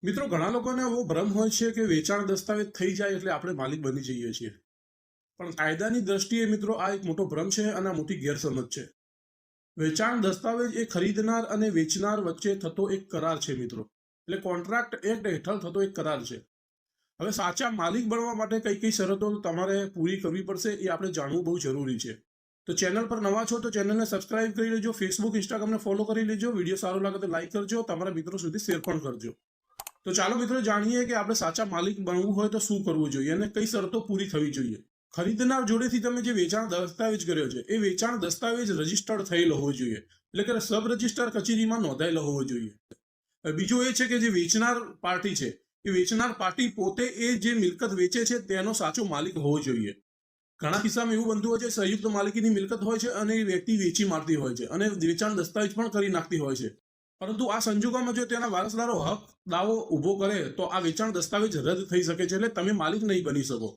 મિત્રો ઘણા લોકોને એવો ભ્રમ હોય છે કે વેચાણ દસ્તાવેજ થઈ જાય એટલે આપણે માલિક બની જઈએ છીએ. પણ કાયદાની દ્રષ્ટિએ મિત્રો આ એક મોટો ભ્રમ છે અને આ મોટી ગેરસમજ છે. વેચાણ દસ્તાવેજ એ ખરીદનાર અને વેચનાર વચ્ચે થતો એક કરાર છે મિત્રો. એટલે કોન્ટ્રાક્ટ એક્ટ હેઠળ થતો એક કરાર છે. હવે સાચા માલિક બનવા માટે કઈ કઈ શરતો તમારે પૂરી કરવી પડશે એ આપણે જાણવું બહુ જરૂરી છે. તો ચેનલ પર નવા છો તો ચેનલને સબસ્ક્રાઇબ કરી લેજો, ફેસબુક ઇન્સ્ટાગ્રામને ફોલો કરી લેજો, વિડીયો સારો લાગે તો લાઈક કરજો, તમારા મિત્રો સુધી શેર પણ કરજો. તો ચાલો મિત્રો જાણીએ કે આપણે સાચા માલિક બનવું હોય તો શું કરવું જોઈએ અને કઈ શરતો પૂરી થવી જોઈએ. ખરીદનાર જોડેથી તમે જે વેચાણ દસ્તાવેજ કર્યો છે એ વેચાણ દસ્તાવેજ રજીસ્ટર્ડ થયેલો હોવો જોઈએ, એટલે કે સબ રજિસ્ટર કચેરીમાં નોંધાયેલો હોવો જોઈએ. બીજું એ છે કે જે વેચનાર પાર્ટી છે એ વેચનાર પાર્ટી પોતે એ જે મિલકત વેચે છે તેનો સાચો માલિક હોવો જોઈએ. ઘણા કિસ્સામાં એવું બનતું હોય છે સંયુક્ત માલિકીની મિલકત હોય છે અને એ વ્યક્તિ વેચી મારતી હોય છે અને વેચાણ દસ્તાવેજ પણ કરી નાખતી હોય છે. પરંતુ આ સંજોગોમાં જો તેના વારસદારો હક દાવો ઉભો કરે તો આ વેચાણ દસ્તાવેજ રદ થઈ શકે છે, એટલે તમે માલિક નહીં બની શકો.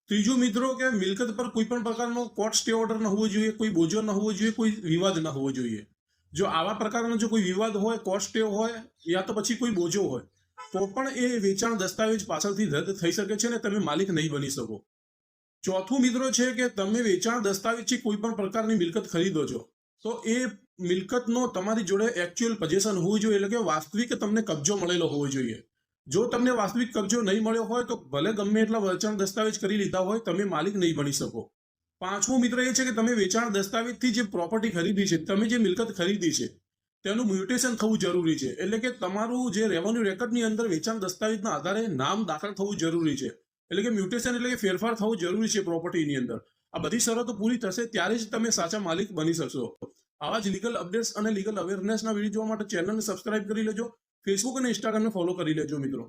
ત્રીજું મિત્રો કે મિલકત પર કોઈ પણ પ્રકારનો કોર્ટ સ્ટે ઓર્ડર ન હોવો જોઈએ, કોઈ બોજો ન હોવો જોઈએ, કોઈ વિવાદ ન હોવો જોઈએ. જો આવા પ્રકારનો જો કોઈ વિવાદ હોય, કોર્ટ સ્ટે હોય યા તો પછી કોઈ બોજો હોય તો પણ એ વેચાણ દસ્તાવેજ પાછળથી રદ થઈ શકે છે ને તમે માલિક નહીં બની શકો. ચોથું મિત્રો છે કે તમે વેચાણ દસ્તાવેજથી કોઈ પણ પ્રકારની મિલકત ખરીદો છો તો એ મિલકતનો તમારી જોડે એકચ્યુઅલ પોઝેશન હોવું જોઈએ, એટલે કે વાસ્તવિક તમને કબજો મળેલો હોવો જોઈએ. જો તમને વાસ્તવિક કબજો નહીં મળ્યો હોય તો ભલે ગમે એટલા વેચાણ દસ્તાવેજ કરી લીધા હોય તમે માલિક નહીં બની શકો. પાંચમું મિત્ર એ છે કે તમે વેચાણ દસ્તાવેજથી જે પ્રોપર્ટી ખરીદી છે, તમે જે મિલકત ખરીદી છે તેનું મ્યુટેશન થવું જરૂરી છે, એટલે કે તમારું જે રેવન્યુ રેકર્ડની અંદર વેચાણ દસ્તાવેજના આધારે નામ દાખલ થવું જરૂરી છે. એટલે કે મ્યુટેશન એટલે કે ફેરફાર થવું જરૂરી છે પ્રોપર્ટીની અંદર. આ બધી શરતો પૂરી થશે ત્યારે જ તમે સાચા માલિક બની શકશો. આવા જ લીગલ અપડેટ્સ અને લીગલ અવેરનેસના વિડીયો જોવા માટે ચેનલને સબસ્ક્રાઇબ કરી લેજો, ફેસબુક અને ઇન્સ્ટાગ્રામને ફોલો કરી લેજો મિત્રો.